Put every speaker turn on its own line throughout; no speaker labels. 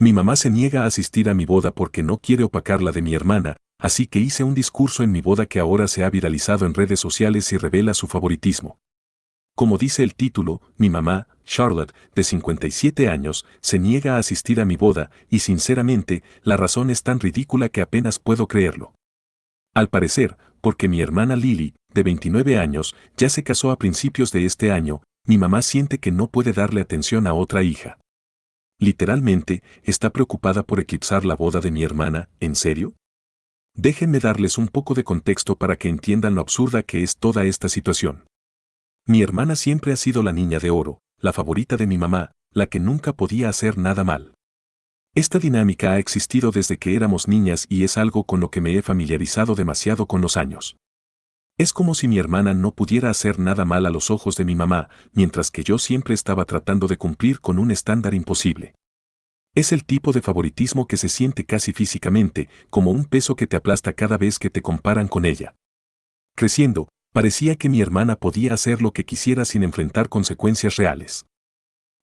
Mi mamá se niega a asistir a mi boda porque no quiere opacar la de mi hermana, así que hice un discurso en mi boda que ahora se ha viralizado en redes sociales y revela su favoritismo. Como dice el título, mi mamá, Charlotte, de 57 años, se niega a asistir a mi boda, y sinceramente, la razón es tan ridícula que apenas puedo creerlo. Al parecer, porque mi hermana Lily, de 29 años, ya se casó a principios de este año, mi mamá siente que no puede darle atención a otra hija. Literalmente, está preocupada por eclipsar la boda de mi hermana, ¿en serio? Déjenme darles un poco de contexto para que entiendan lo absurda que es toda esta situación. Mi hermana siempre ha sido la niña de oro, la favorita de mi mamá, la que nunca podía hacer nada mal. Esta dinámica ha existido desde que éramos niñas y es algo con lo que me he familiarizado demasiado con los años. Es como si mi hermana no pudiera hacer nada mal a los ojos de mi mamá, mientras que yo siempre estaba tratando de cumplir con un estándar imposible. Es el tipo de favoritismo que se siente casi físicamente, como un peso que te aplasta cada vez que te comparan con ella. Creciendo, parecía que mi hermana podía hacer lo que quisiera sin enfrentar consecuencias reales.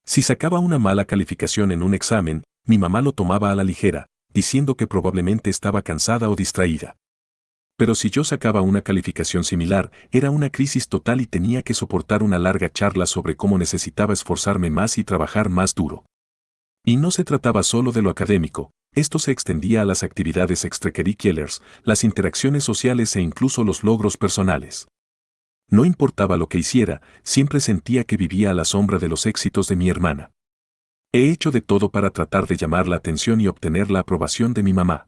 Si sacaba una mala calificación en un examen, mi mamá lo tomaba a la ligera, diciendo que probablemente estaba cansada o distraída. Pero si yo sacaba una calificación similar, era una crisis total y tenía que soportar una larga charla sobre cómo necesitaba esforzarme más y trabajar más duro. Y no se trataba solo de lo académico, esto se extendía a las actividades extracurriculares, las interacciones sociales e incluso los logros personales. No importaba lo que hiciera, siempre sentía que vivía a la sombra de los éxitos de mi hermana. He hecho de todo para tratar de llamar la atención y obtener la aprobación de mi mamá.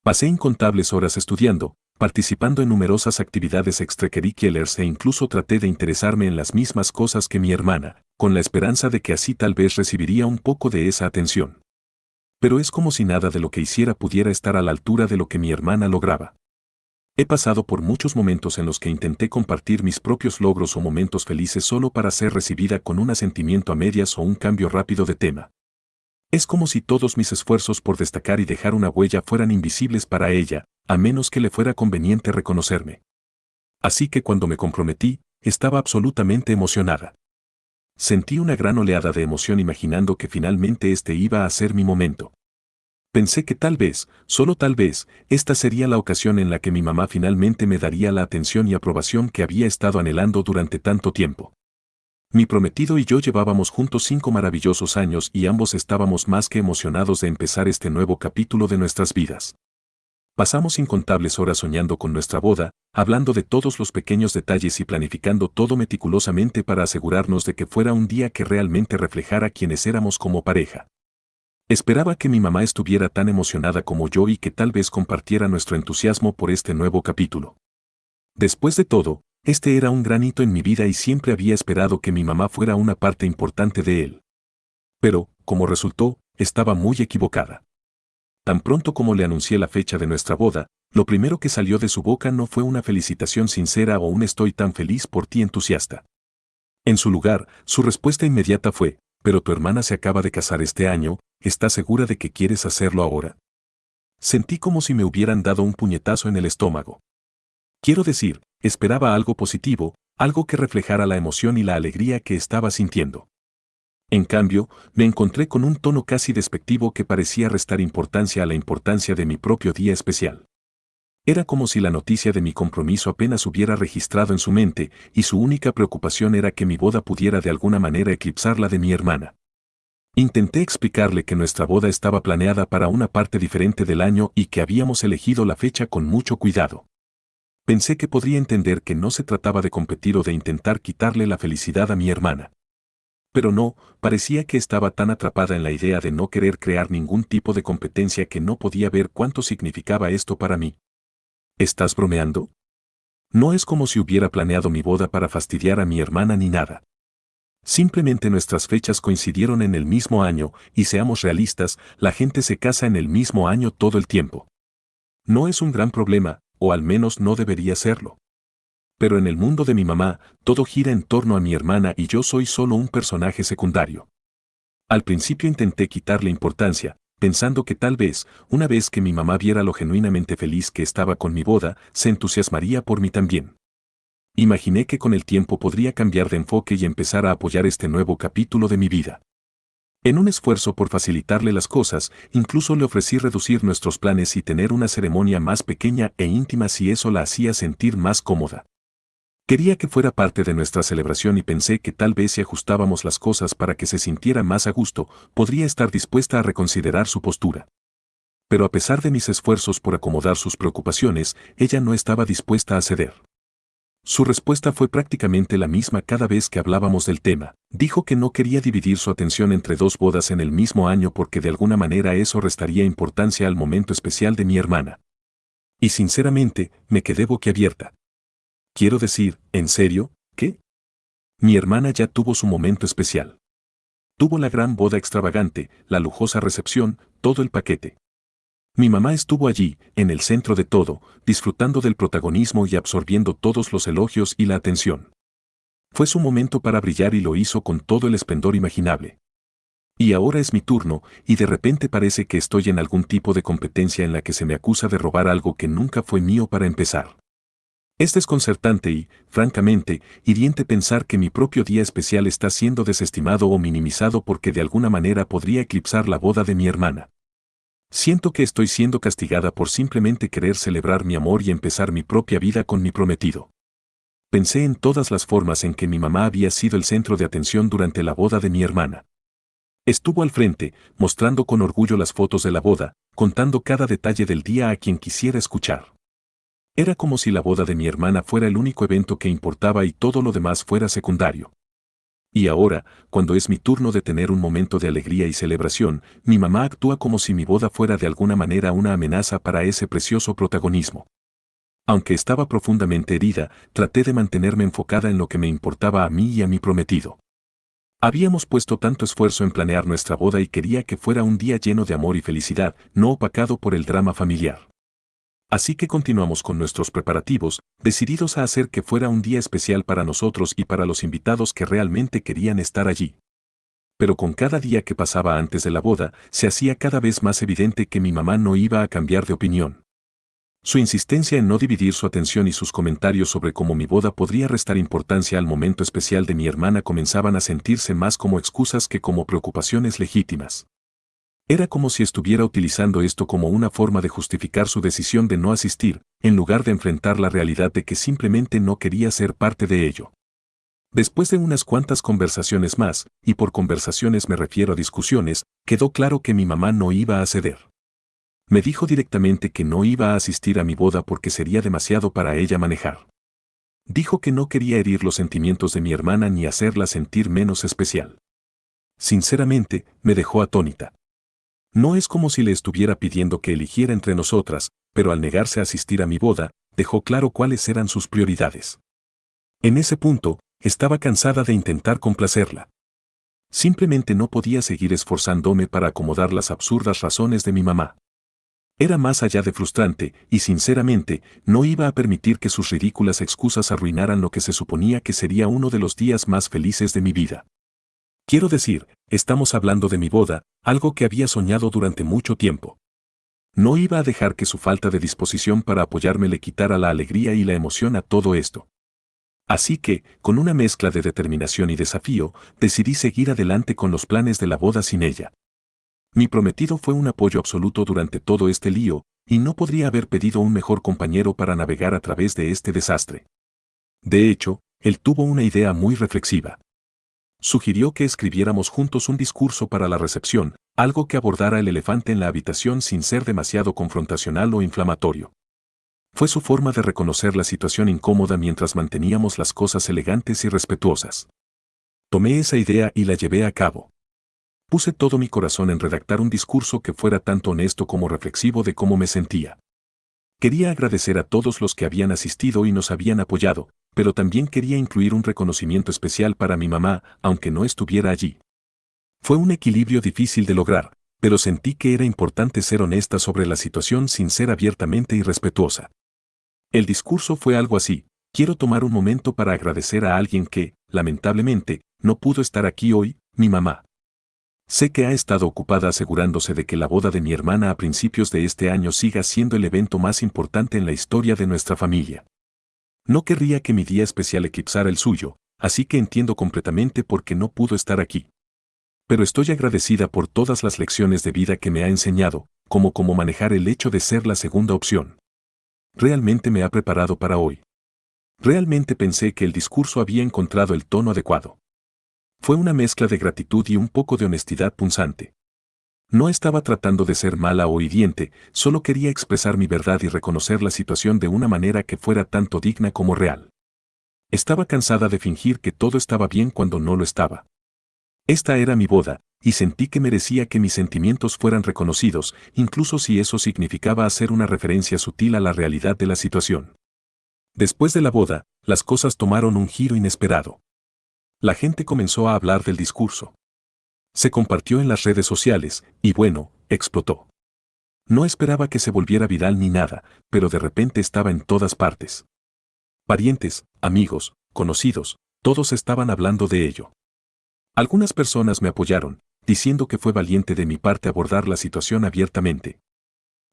Pasé incontables horas estudiando, participando en numerosas actividades extracurriculares e incluso traté de interesarme en las mismas cosas que mi hermana, con la esperanza de que así tal vez recibiría un poco de esa atención. Pero es como si nada de lo que hiciera pudiera estar a la altura de lo que mi hermana lograba. He pasado por muchos momentos en los que intenté compartir mis propios logros o momentos felices solo para ser recibida con un asentimiento a medias o un cambio rápido de tema. Es como si todos mis esfuerzos por destacar y dejar una huella fueran invisibles para ella, a menos que le fuera conveniente reconocerme. Así que cuando me comprometí, estaba absolutamente emocionada. Sentí una gran oleada de emoción imaginando que finalmente este iba a ser mi momento. Pensé que tal vez, solo tal vez, esta sería la ocasión en la que mi mamá finalmente me daría la atención y aprobación que había estado anhelando durante tanto tiempo. Mi prometido y yo llevábamos juntos 5 maravillosos años y ambos estábamos más que emocionados de empezar este nuevo capítulo de nuestras vidas. Pasamos incontables horas soñando con nuestra boda, hablando de todos los pequeños detalles y planificando todo meticulosamente para asegurarnos de que fuera un día que realmente reflejara quiénes éramos como pareja. Esperaba que mi mamá estuviera tan emocionada como yo y que tal vez compartiera nuestro entusiasmo por este nuevo capítulo. Después de todo, este era un gran hito en mi vida y siempre había esperado que mi mamá fuera una parte importante de él. Pero, como resultó, estaba muy equivocada. Tan pronto como le anuncié la fecha de nuestra boda, lo primero que salió de su boca no fue una felicitación sincera o un estoy tan feliz por ti entusiasta. En su lugar, su respuesta inmediata fue, pero tu hermana se acaba de casar este año, ¿estás segura de que quieres hacerlo ahora? Sentí como si me hubieran dado un puñetazo en el estómago. Quiero decir, esperaba algo positivo, algo que reflejara la emoción y la alegría que estaba sintiendo. En cambio, me encontré con un tono casi despectivo que parecía restar importancia a la importancia de mi propio día especial. Era como si la noticia de mi compromiso apenas hubiera registrado en su mente, y su única preocupación era que mi boda pudiera de alguna manera eclipsar la de mi hermana. Intenté explicarle que nuestra boda estaba planeada para una parte diferente del año y que habíamos elegido la fecha con mucho cuidado. Pensé que podría entender que no se trataba de competir o de intentar quitarle la felicidad a mi hermana. Pero no, parecía que estaba tan atrapada en la idea de no querer crear ningún tipo de competencia que no podía ver cuánto significaba esto para mí. ¿Estás bromeando? No es como si hubiera planeado mi boda para fastidiar a mi hermana ni nada. Simplemente nuestras fechas coincidieron en el mismo año, y seamos realistas, la gente se casa en el mismo año todo el tiempo. No es un gran problema, o al menos no debería serlo. Pero en el mundo de mi mamá, todo gira en torno a mi hermana y yo soy solo un personaje secundario. Al principio intenté quitarle importancia, pensando que tal vez, una vez que mi mamá viera lo genuinamente feliz que estaba con mi boda, se entusiasmaría por mí también. Imaginé que con el tiempo podría cambiar de enfoque y empezar a apoyar este nuevo capítulo de mi vida. En un esfuerzo por facilitarle las cosas, incluso le ofrecí reducir nuestros planes y tener una ceremonia más pequeña e íntima si eso la hacía sentir más cómoda. Quería que fuera parte de nuestra celebración y pensé que tal vez si ajustábamos las cosas para que se sintiera más a gusto, podría estar dispuesta a reconsiderar su postura. Pero a pesar de mis esfuerzos por acomodar sus preocupaciones, ella no estaba dispuesta a ceder. Su respuesta fue prácticamente la misma cada vez que hablábamos del tema. Dijo que no quería dividir su atención entre dos bodas en el mismo año porque de alguna manera eso restaría importancia al momento especial de mi hermana. Y sinceramente, me quedé boquiabierta. Quiero decir, ¿en serio? ¿Qué? Mi hermana ya tuvo su momento especial. Tuvo la gran boda extravagante, la lujosa recepción, todo el paquete. Mi mamá estuvo allí, en el centro de todo, disfrutando del protagonismo y absorbiendo todos los elogios y la atención. Fue su momento para brillar y lo hizo con todo el esplendor imaginable. Y ahora es mi turno, y de repente parece que estoy en algún tipo de competencia en la que se me acusa de robar algo que nunca fue mío para empezar. Es desconcertante y, francamente, hiriente pensar que mi propio día especial está siendo desestimado o minimizado porque de alguna manera podría eclipsar la boda de mi hermana. Siento que estoy siendo castigada por simplemente querer celebrar mi amor y empezar mi propia vida con mi prometido. Pensé en todas las formas en que mi mamá había sido el centro de atención durante la boda de mi hermana. Estuvo al frente, mostrando con orgullo las fotos de la boda, contando cada detalle del día a quien quisiera escuchar. Era como si la boda de mi hermana fuera el único evento que importaba y todo lo demás fuera secundario. Y ahora, cuando es mi turno de tener un momento de alegría y celebración, mi mamá actúa como si mi boda fuera de alguna manera una amenaza para ese precioso protagonismo. Aunque estaba profundamente herida, traté de mantenerme enfocada en lo que me importaba a mí y a mi prometido. Habíamos puesto tanto esfuerzo en planear nuestra boda y quería que fuera un día lleno de amor y felicidad, no opacado por el drama familiar. Así que continuamos con nuestros preparativos, decididos a hacer que fuera un día especial para nosotros y para los invitados que realmente querían estar allí. Pero con cada día que pasaba antes de la boda, se hacía cada vez más evidente que mi mamá no iba a cambiar de opinión. Su insistencia en no dividir su atención y sus comentarios sobre cómo mi boda podría restar importancia al momento especial de mi hermana comenzaban a sentirse más como excusas que como preocupaciones legítimas. Era como si estuviera utilizando esto como una forma de justificar su decisión de no asistir, en lugar de enfrentar la realidad de que simplemente no quería ser parte de ello. Después de unas cuantas conversaciones más, y por conversaciones me refiero a discusiones, quedó claro que mi mamá no iba a ceder. Me dijo directamente que no iba a asistir a mi boda porque sería demasiado para ella manejar. Dijo que no quería herir los sentimientos de mi hermana ni hacerla sentir menos especial. Sinceramente, me dejó atónita. No es como si le estuviera pidiendo que eligiera entre nosotras, pero al negarse a asistir a mi boda, dejó claro cuáles eran sus prioridades. En ese punto, estaba cansada de intentar complacerla. Simplemente no podía seguir esforzándome para acomodar las absurdas razones de mi mamá. Era más allá de frustrante, y sinceramente, no iba a permitir que sus ridículas excusas arruinaran lo que se suponía que sería uno de los días más felices de mi vida. Quiero decir, estamos hablando de mi boda, algo que había soñado durante mucho tiempo. No iba a dejar que su falta de disposición para apoyarme le quitara la alegría y la emoción a todo esto. Así que, con una mezcla de determinación y desafío, decidí seguir adelante con los planes de la boda sin ella. Mi prometido fue un apoyo absoluto durante todo este lío, y no podría haber pedido un mejor compañero para navegar a través de este desastre. De hecho, él tuvo una idea muy reflexiva. Sugirió que escribiéramos juntos un discurso para la recepción, algo que abordara el elefante en la habitación sin ser demasiado confrontacional o inflamatorio. Fue su forma de reconocer la situación incómoda mientras manteníamos las cosas elegantes y respetuosas. Tomé esa idea y la llevé a cabo. Puse todo mi corazón en redactar un discurso que fuera tanto honesto como reflexivo de cómo me sentía. Quería agradecer a todos los que habían asistido y nos habían apoyado, pero también quería incluir un reconocimiento especial para mi mamá, aunque no estuviera allí. Fue un equilibrio difícil de lograr, pero sentí que era importante ser honesta sobre la situación sin ser abiertamente irrespetuosa. El discurso fue algo así: quiero tomar un momento para agradecer a alguien que, lamentablemente, no pudo estar aquí hoy, mi mamá. Sé que ha estado ocupada asegurándose de que la boda de mi hermana a principios de este año siga siendo el evento más importante en la historia de nuestra familia. No querría que mi día especial eclipsara el suyo, así que entiendo completamente por qué no pudo estar aquí. Pero estoy agradecida por todas las lecciones de vida que me ha enseñado, como cómo manejar el hecho de ser la segunda opción. Realmente me ha preparado para hoy. Realmente pensé que el discurso había encontrado el tono adecuado. Fue una mezcla de gratitud y un poco de honestidad punzante. No estaba tratando de ser mala o hiriente, solo quería expresar mi verdad y reconocer la situación de una manera que fuera tanto digna como real. Estaba cansada de fingir que todo estaba bien cuando no lo estaba. Esta era mi boda, y sentí que merecía que mis sentimientos fueran reconocidos, incluso si eso significaba hacer una referencia sutil a la realidad de la situación. Después de la boda, las cosas tomaron un giro inesperado. La gente comenzó a hablar del discurso. Se compartió en las redes sociales, y bueno, explotó. No esperaba que se volviera viral ni nada, pero de repente estaba en todas partes. Parientes, amigos, conocidos, todos estaban hablando de ello. Algunas personas me apoyaron, diciendo que fue valiente de mi parte abordar la situación abiertamente.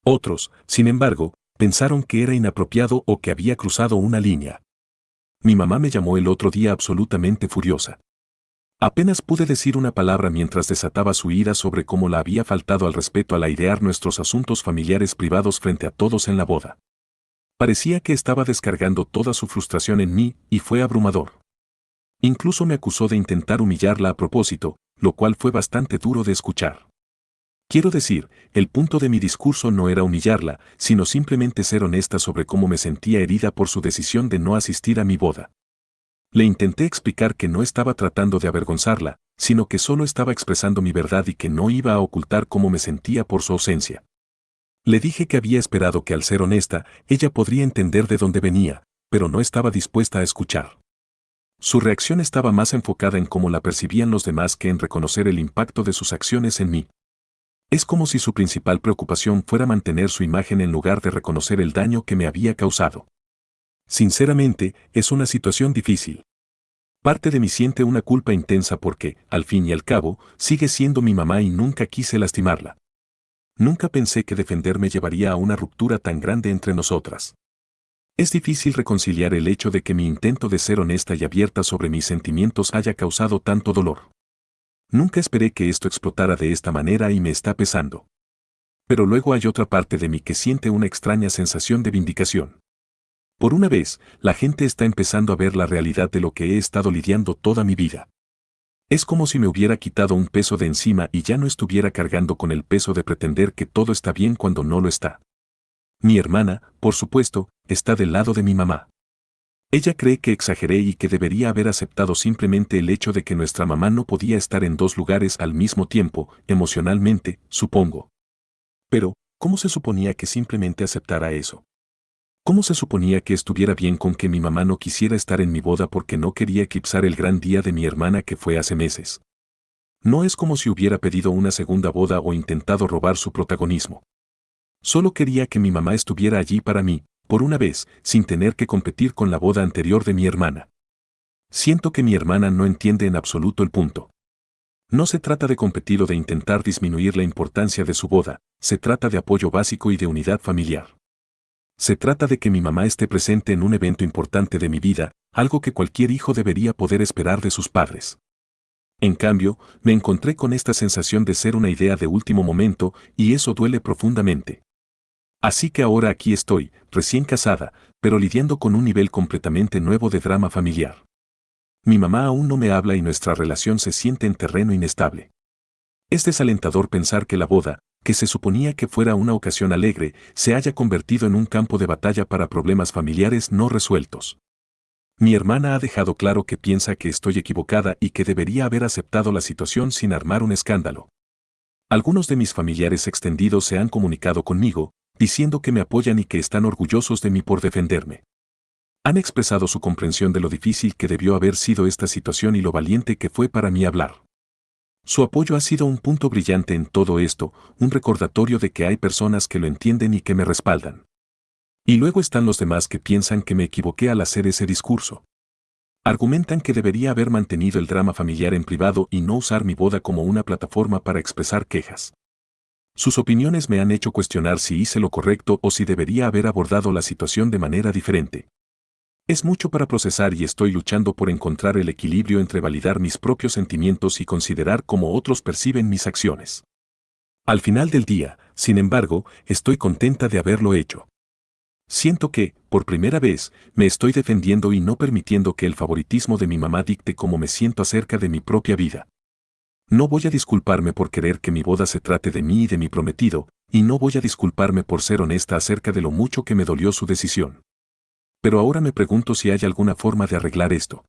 Otros, sin embargo, pensaron que era inapropiado o que había cruzado una línea. Mi mamá me llamó el otro día absolutamente furiosa. Apenas pude decir una palabra mientras desataba su ira sobre cómo la había faltado al respeto al airear nuestros asuntos familiares privados frente a todos en la boda. Parecía que estaba descargando toda su frustración en mí, y fue abrumador. Incluso me acusó de intentar humillarla a propósito, lo cual fue bastante duro de escuchar. Quiero decir, el punto de mi discurso no era humillarla, sino simplemente ser honesta sobre cómo me sentía herida por su decisión de no asistir a mi boda. Le intenté explicar que no estaba tratando de avergonzarla, sino que solo estaba expresando mi verdad y que no iba a ocultar cómo me sentía por su ausencia. Le dije que había esperado que al ser honesta, ella podría entender de dónde venía, pero no estaba dispuesta a escuchar. Su reacción estaba más enfocada en cómo la percibían los demás que en reconocer el impacto de sus acciones en mí. Es como si su principal preocupación fuera mantener su imagen en lugar de reconocer el daño que me había causado. Sinceramente, es una situación difícil. Parte de mí siente una culpa intensa porque, al fin y al cabo, sigue siendo mi mamá y nunca quise lastimarla. Nunca pensé que defenderme llevaría a una ruptura tan grande entre nosotras. Es difícil reconciliar el hecho de que mi intento de ser honesta y abierta sobre mis sentimientos haya causado tanto dolor. Nunca esperé que esto explotara de esta manera y me está pesando. Pero luego hay otra parte de mí que siente una extraña sensación de vindicación. Por una vez, la gente está empezando a ver la realidad de lo que he estado lidiando toda mi vida. Es como si me hubiera quitado un peso de encima y ya no estuviera cargando con el peso de pretender que todo está bien cuando no lo está. Mi hermana, por supuesto, está del lado de mi mamá. Ella cree que exageré y que debería haber aceptado simplemente el hecho de que nuestra mamá no podía estar en dos lugares al mismo tiempo, emocionalmente, supongo. Pero, ¿cómo se suponía que simplemente aceptara eso? ¿Cómo se suponía que estuviera bien con que mi mamá no quisiera estar en mi boda porque no quería eclipsar el gran día de mi hermana que fue hace meses? No es como si hubiera pedido una segunda boda o intentado robar su protagonismo. Solo quería que mi mamá estuviera allí para mí, por una vez, sin tener que competir con la boda anterior de mi hermana. Siento que mi hermana no entiende en absoluto el punto. No se trata de competir o de intentar disminuir la importancia de su boda, se trata de apoyo básico y de unidad familiar. Se trata de que mi mamá esté presente en un evento importante de mi vida, algo que cualquier hijo debería poder esperar de sus padres. En cambio, me encontré con esta sensación de ser una idea de último momento, y eso duele profundamente. Así que ahora aquí estoy, recién casada, pero lidiando con un nivel completamente nuevo de drama familiar. Mi mamá aún no me habla y nuestra relación se siente en terreno inestable. Es desalentador pensar que la boda, que se suponía que fuera una ocasión alegre, se haya convertido en un campo de batalla para problemas familiares no resueltos. Mi hermana ha dejado claro que piensa que estoy equivocada y que debería haber aceptado la situación sin armar un escándalo. Algunos de mis familiares extendidos se han comunicado conmigo, diciendo que me apoyan y que están orgullosos de mí por defenderme. Han expresado su comprensión de lo difícil que debió haber sido esta situación y lo valiente que fue para mí hablar. Su apoyo ha sido un punto brillante en todo esto, un recordatorio de que hay personas que lo entienden y que me respaldan. Y luego están los demás que piensan que me equivoqué al hacer ese discurso. Argumentan que debería haber mantenido el drama familiar en privado y no usar mi boda como una plataforma para expresar quejas. Sus opiniones me han hecho cuestionar si hice lo correcto o si debería haber abordado la situación de manera diferente. Es mucho para procesar y estoy luchando por encontrar el equilibrio entre validar mis propios sentimientos y considerar cómo otros perciben mis acciones. Al final del día, sin embargo, estoy contenta de haberlo hecho. Siento que, por primera vez, me estoy defendiendo y no permitiendo que el favoritismo de mi mamá dicte cómo me siento acerca de mi propia vida. No voy a disculparme por querer que mi boda se trate de mí y de mi prometido, y no voy a disculparme por ser honesta acerca de lo mucho que me dolió su decisión. Pero ahora me pregunto si hay alguna forma de arreglar esto.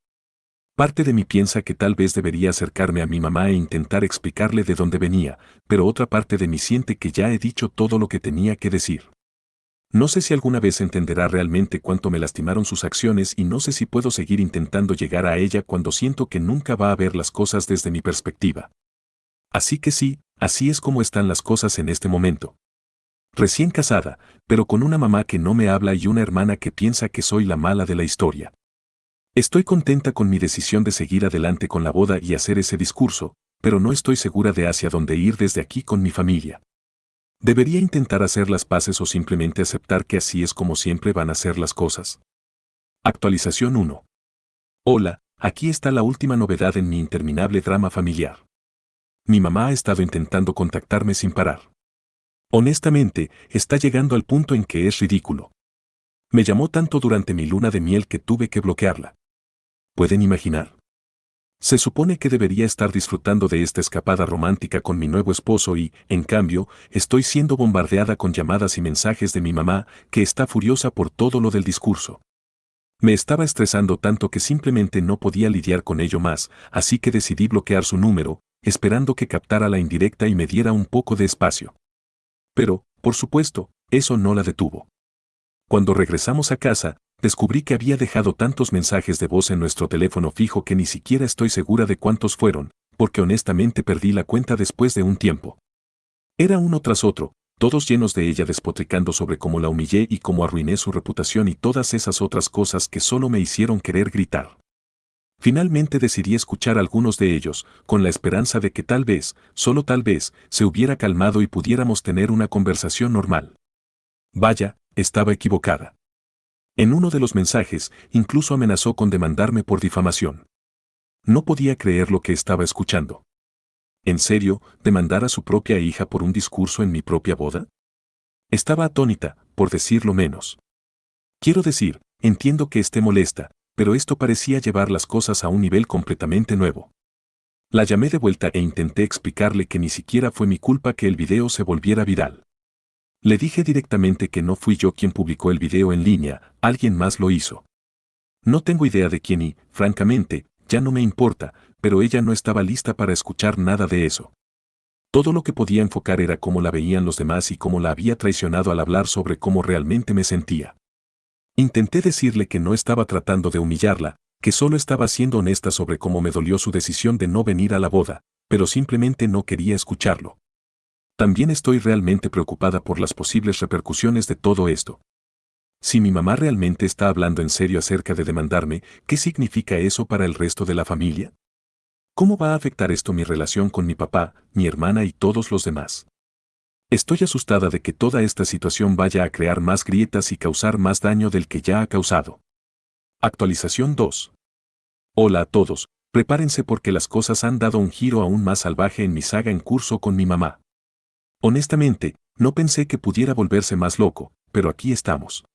Parte de mí piensa que tal vez debería acercarme a mi mamá e intentar explicarle de dónde venía, pero otra parte de mí siente que ya he dicho todo lo que tenía que decir. No sé si alguna vez entenderá realmente cuánto me lastimaron sus acciones y no sé si puedo seguir intentando llegar a ella cuando siento que nunca va a ver las cosas desde mi perspectiva. Así que sí, así es como están las cosas en este momento. Recién casada, pero con una mamá que no me habla y una hermana que piensa que soy la mala de la historia. Estoy contenta con mi decisión de seguir adelante con la boda y hacer ese discurso, pero no estoy segura de hacia dónde ir desde aquí con mi familia. ¿Debería intentar hacer las paces o simplemente aceptar que así es como siempre van a ser las cosas? Actualización 1. Hola, aquí está la última novedad en mi interminable drama familiar. Mi mamá ha estado intentando contactarme sin parar. Honestamente, está llegando al punto en que es ridículo. Me llamó tanto durante mi luna de miel que tuve que bloquearla. ¿Pueden imaginar? Se supone que debería estar disfrutando de esta escapada romántica con mi nuevo esposo y, en cambio, estoy siendo bombardeada con llamadas y mensajes de mi mamá, que está furiosa por todo lo del discurso. Me estaba estresando tanto que simplemente no podía lidiar con ello más, así que decidí bloquear su número, esperando que captara la indirecta y me diera un poco de espacio. Pero, por supuesto, eso no la detuvo. Cuando regresamos a casa, descubrí que había dejado tantos mensajes de voz en nuestro teléfono fijo que ni siquiera estoy segura de cuántos fueron, porque honestamente perdí la cuenta después de un tiempo. Era uno tras otro, todos llenos de ella despotricando sobre cómo la humillé y cómo arruiné su reputación y todas esas otras cosas que solo me hicieron querer gritar. Finalmente decidí escuchar algunos de ellos, con la esperanza de que tal vez, solo tal vez, se hubiera calmado y pudiéramos tener una conversación normal. Vaya, estaba equivocada. En uno de los mensajes, incluso amenazó con demandarme por difamación. No podía creer lo que estaba escuchando. ¿En serio, demandar a su propia hija por un discurso en mi propia boda? Estaba atónita, por decirlo menos. Quiero decir, entiendo que esté molesta, pero esto parecía llevar las cosas a un nivel completamente nuevo. La llamé de vuelta e intenté explicarle que ni siquiera fue mi culpa que el video se volviera viral. Le dije directamente que no fui yo quien publicó el video en línea, alguien más lo hizo. No tengo idea de quién y, francamente, ya no me importa, pero ella no estaba lista para escuchar nada de eso. Todo lo que podía enfocar era cómo la veían los demás y cómo la había traicionado al hablar sobre cómo realmente me sentía. Intenté decirle que no estaba tratando de humillarla, que solo estaba siendo honesta sobre cómo me dolió su decisión de no venir a la boda, pero simplemente no quería escucharlo. También estoy realmente preocupada por las posibles repercusiones de todo esto. Si mi mamá realmente está hablando en serio acerca de demandarme, ¿qué significa eso para el resto de la familia? ¿Cómo va a afectar esto mi relación con mi papá, mi hermana y todos los demás? Estoy asustada de que toda esta situación vaya a crear más grietas y causar más daño del que ya ha causado. Actualización 2. Hola a todos, prepárense porque las cosas han dado un giro aún más salvaje en mi saga en curso con mi mamá. Honestamente, no pensé que pudiera volverse más loco, pero aquí estamos.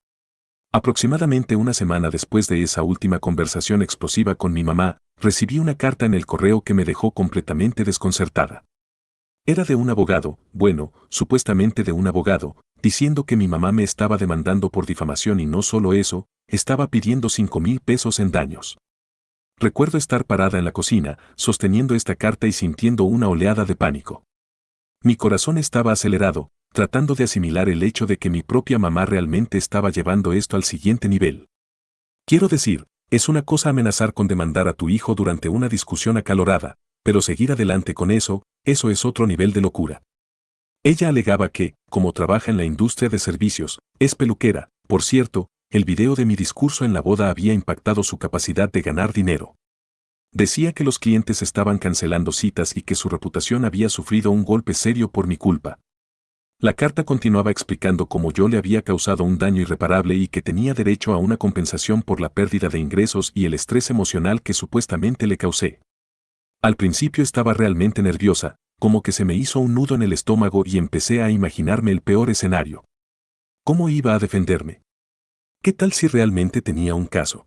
Aproximadamente una semana después de esa última conversación explosiva con mi mamá, recibí una carta en el correo que me dejó completamente desconcertada. Era de un abogado, bueno, supuestamente de un abogado, diciendo que mi mamá me estaba demandando por difamación y no solo eso, estaba pidiendo 5,000 pesos en daños. Recuerdo estar parada en la cocina, sosteniendo esta carta y sintiendo una oleada de pánico. Mi corazón estaba acelerado, tratando de asimilar el hecho de que mi propia mamá realmente estaba llevando esto al siguiente nivel. Quiero decir, es una cosa amenazar con demandar a tu hijo durante una discusión acalorada, pero seguir adelante con eso es otro nivel de locura. Ella alegaba que, como trabaja en la industria de servicios, es peluquera. Por cierto, el video de mi discurso en la boda había impactado su capacidad de ganar dinero. Decía que los clientes estaban cancelando citas y que su reputación había sufrido un golpe serio por mi culpa. La carta continuaba explicando cómo yo le había causado un daño irreparable y que tenía derecho a una compensación por la pérdida de ingresos y el estrés emocional que supuestamente le causé. Al principio estaba realmente nerviosa, como que se me hizo un nudo en el estómago y empecé a imaginarme el peor escenario. ¿Cómo iba a defenderme? ¿Qué tal si realmente tenía un caso?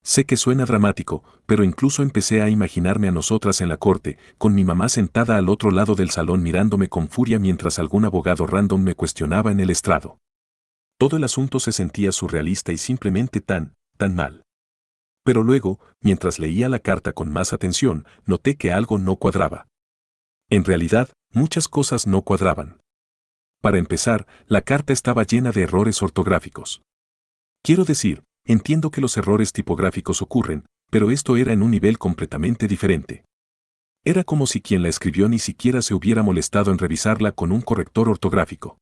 Sé que suena dramático, pero incluso empecé a imaginarme a nosotras en la corte, con mi mamá sentada al otro lado del salón mirándome con furia mientras algún abogado random me cuestionaba en el estrado. Todo el asunto se sentía surrealista y simplemente tan mal. Pero luego, mientras leía la carta con más atención, noté que algo no cuadraba. En realidad, muchas cosas no cuadraban. Para empezar, la carta estaba llena de errores ortográficos. Quiero decir, entiendo que los errores tipográficos ocurren, pero esto era en un nivel completamente diferente. Era como si quien la escribió ni siquiera se hubiera molestado en revisarla con un corrector ortográfico.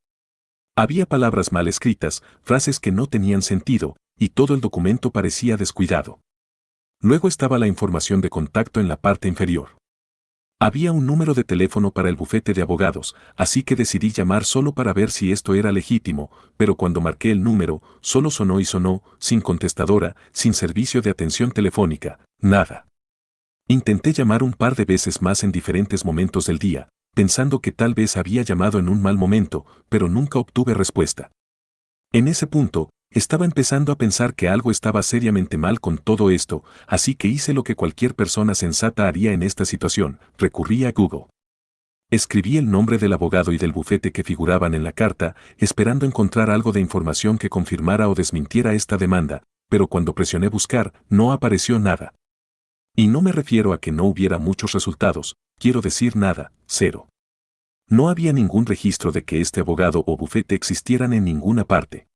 Había palabras mal escritas, frases que no tenían sentido, y todo el documento parecía descuidado. Luego estaba la información de contacto en la parte inferior. Había un número de teléfono para el bufete de abogados, así que decidí llamar solo para ver si esto era legítimo, pero cuando marqué el número, solo sonó y sonó, sin contestadora, sin servicio de atención telefónica, nada. Intenté llamar un par de veces más en diferentes momentos del día, pensando que tal vez había llamado en un mal momento, pero nunca obtuve respuesta. En ese punto, estaba empezando a pensar que algo estaba seriamente mal con todo esto, así que hice lo que cualquier persona sensata haría en esta situación, recurrí a Google. Escribí el nombre del abogado y del bufete que figuraban en la carta, esperando encontrar algo de información que confirmara o desmintiera esta demanda, pero cuando presioné buscar, no apareció nada. Y no me refiero a que no hubiera muchos resultados, quiero decir nada, cero. No había ningún registro de que este abogado o bufete existieran en ninguna parte.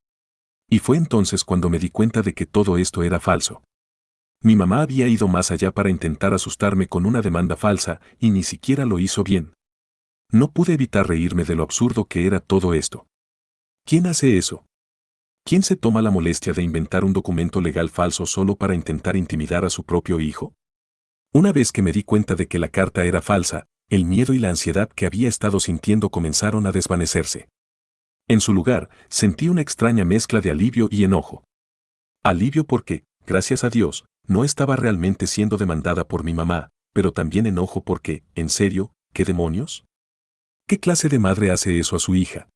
Y fue entonces cuando me di cuenta de que todo esto era falso. Mi mamá había ido más allá para intentar asustarme con una demanda falsa y ni siquiera lo hizo bien. No pude evitar reírme de lo absurdo que era todo esto. ¿Quién hace eso? ¿Quién se toma la molestia de inventar un documento legal falso solo para intentar intimidar a su propio hijo? Una vez que me di cuenta de que la carta era falsa, el miedo y la ansiedad que había estado sintiendo comenzaron a desvanecerse. En su lugar, sentí una extraña mezcla de alivio y enojo. Alivio porque, gracias a Dios, no estaba realmente siendo demandada por mi mamá, pero también enojo porque, en serio, ¿qué demonios? ¿Qué clase de madre hace eso a su hija?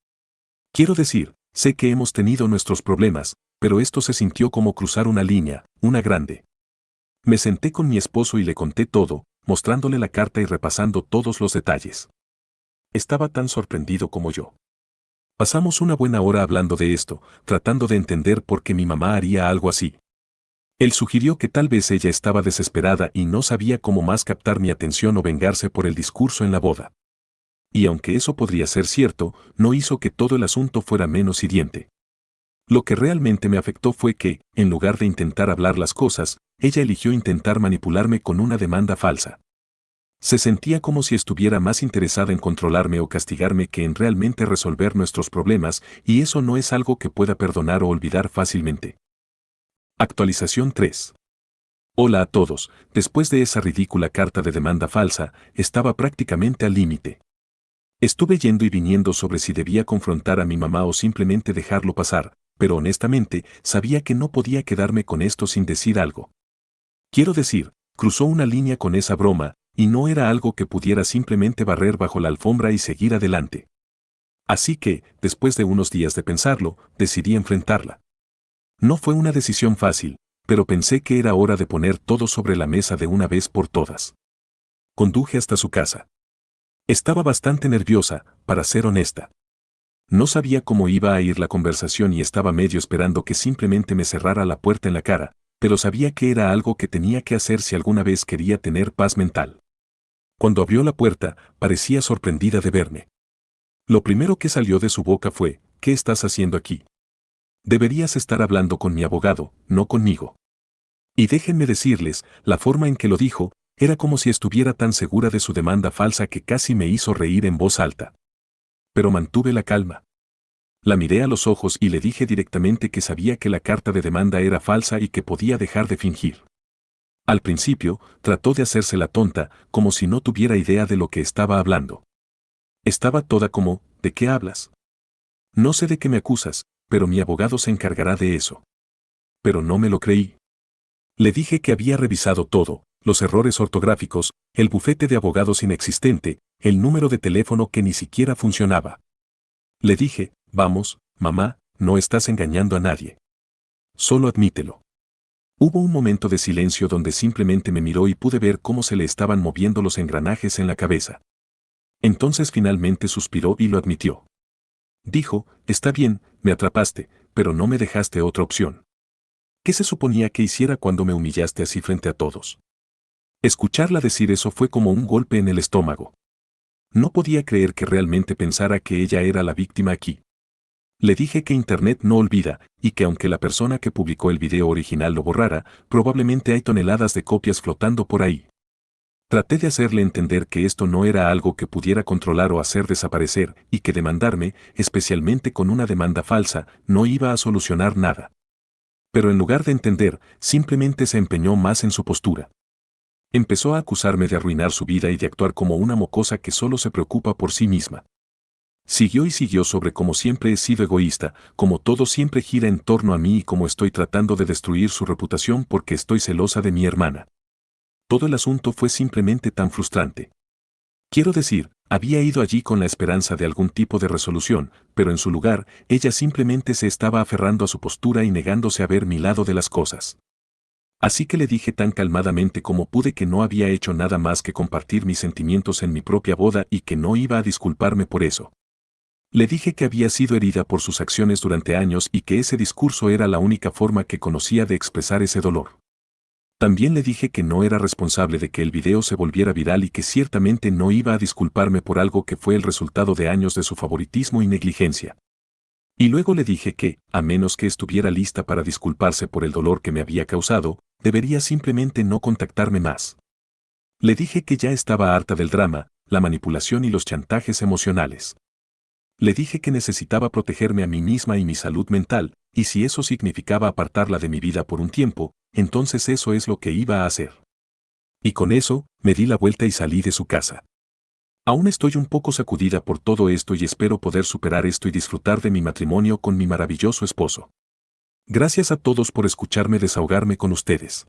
Quiero decir, sé que hemos tenido nuestros problemas, pero esto se sintió como cruzar una línea, una grande. Me senté con mi esposo y le conté todo, mostrándole la carta y repasando todos los detalles. Estaba tan sorprendido como yo. Pasamos una buena hora hablando de esto, tratando de entender por qué mi mamá haría algo así. Él sugirió que tal vez ella estaba desesperada y no sabía cómo más captar mi atención o vengarse por el discurso en la boda. Y aunque eso podría ser cierto, no hizo que todo el asunto fuera menos hiriente. Lo que realmente me afectó fue que, en lugar de intentar hablar las cosas, ella eligió intentar manipularme con una demanda falsa. Se sentía como si estuviera más interesada en controlarme o castigarme que en realmente resolver nuestros problemas, y eso no es algo que pueda perdonar o olvidar fácilmente. Actualización 3. Hola a todos, después de esa ridícula carta de demanda falsa, estaba prácticamente al límite. Estuve yendo y viniendo sobre si debía confrontar a mi mamá o simplemente dejarlo pasar, pero honestamente sabía que no podía quedarme con esto sin decir algo. Quiero decir, cruzó una línea con esa broma, y no era algo que pudiera simplemente barrer bajo la alfombra y seguir adelante. Así que, después de unos días de pensarlo, decidí enfrentarla. No fue una decisión fácil, pero pensé que era hora de poner todo sobre la mesa de una vez por todas. Conduje hasta su casa. Estaba bastante nerviosa, para ser honesta. No sabía cómo iba a ir la conversación y estaba medio esperando que simplemente me cerrara la puerta en la cara, pero sabía que era algo que tenía que hacer si alguna vez quería tener paz mental. Cuando abrió la puerta, parecía sorprendida de verme. Lo primero que salió de su boca fue, ¿qué estás haciendo aquí? Deberías estar hablando con mi abogado, no conmigo. Y déjenme decirles, la forma en que lo dijo, era como si estuviera tan segura de su demanda falsa que casi me hizo reír en voz alta. Pero mantuve la calma. La miré a los ojos y le dije directamente que sabía que la carta de demanda era falsa y que podía dejar de fingir. Al principio, trató de hacerse la tonta, como si no tuviera idea de lo que estaba hablando. Estaba toda como, ¿de qué hablas? No sé de qué me acusas, pero mi abogado se encargará de eso. Pero no me lo creí. Le dije que había revisado todo, los errores ortográficos, el bufete de abogados inexistente, el número de teléfono que ni siquiera funcionaba. Le dije, vamos, mamá, no estás engañando a nadie. Solo admítelo. Hubo un momento de silencio donde simplemente me miró y pude ver cómo se le estaban moviendo los engranajes en la cabeza. Entonces finalmente suspiró y lo admitió. Dijo, está bien, me atrapaste, pero no me dejaste otra opción. ¿Qué se suponía que hiciera cuando me humillaste así frente a todos? Escucharla decir eso fue como un golpe en el estómago. No podía creer que realmente pensara que ella era la víctima aquí. Le dije que Internet no olvida, y que aunque la persona que publicó el video original lo borrara, probablemente hay toneladas de copias flotando por ahí. Traté de hacerle entender que esto no era algo que pudiera controlar o hacer desaparecer, y que demandarme, especialmente con una demanda falsa, no iba a solucionar nada. Pero en lugar de entender, simplemente se empeñó más en su postura. Empezó a acusarme de arruinar su vida y de actuar como una mocosa que solo se preocupa por sí misma. Siguió y siguió sobre cómo siempre he sido egoísta, como todo siempre gira en torno a mí y cómo estoy tratando de destruir su reputación porque estoy celosa de mi hermana. Todo el asunto fue simplemente tan frustrante. Quiero decir, había ido allí con la esperanza de algún tipo de resolución, pero en su lugar, ella simplemente se estaba aferrando a su postura y negándose a ver mi lado de las cosas. Así que le dije tan calmadamente como pude que no había hecho nada más que compartir mis sentimientos en mi propia boda y que no iba a disculparme por eso. Le dije que había sido herida por sus acciones durante años y que ese discurso era la única forma que conocía de expresar ese dolor. También le dije que no era responsable de que el video se volviera viral y que ciertamente no iba a disculparme por algo que fue el resultado de años de su favoritismo y negligencia. Y luego le dije que, a menos que estuviera lista para disculparse por el dolor que me había causado, debería simplemente no contactarme más. Le dije que ya estaba harta del drama, la manipulación y los chantajes emocionales. Le dije que necesitaba protegerme a mí misma y mi salud mental, y si eso significaba apartarla de mi vida por un tiempo, entonces eso es lo que iba a hacer. Y con eso, me di la vuelta y salí de su casa. Aún estoy un poco sacudida por todo esto y espero poder superar esto y disfrutar de mi matrimonio con mi maravilloso esposo. Gracias a todos por escucharme desahogarme con ustedes.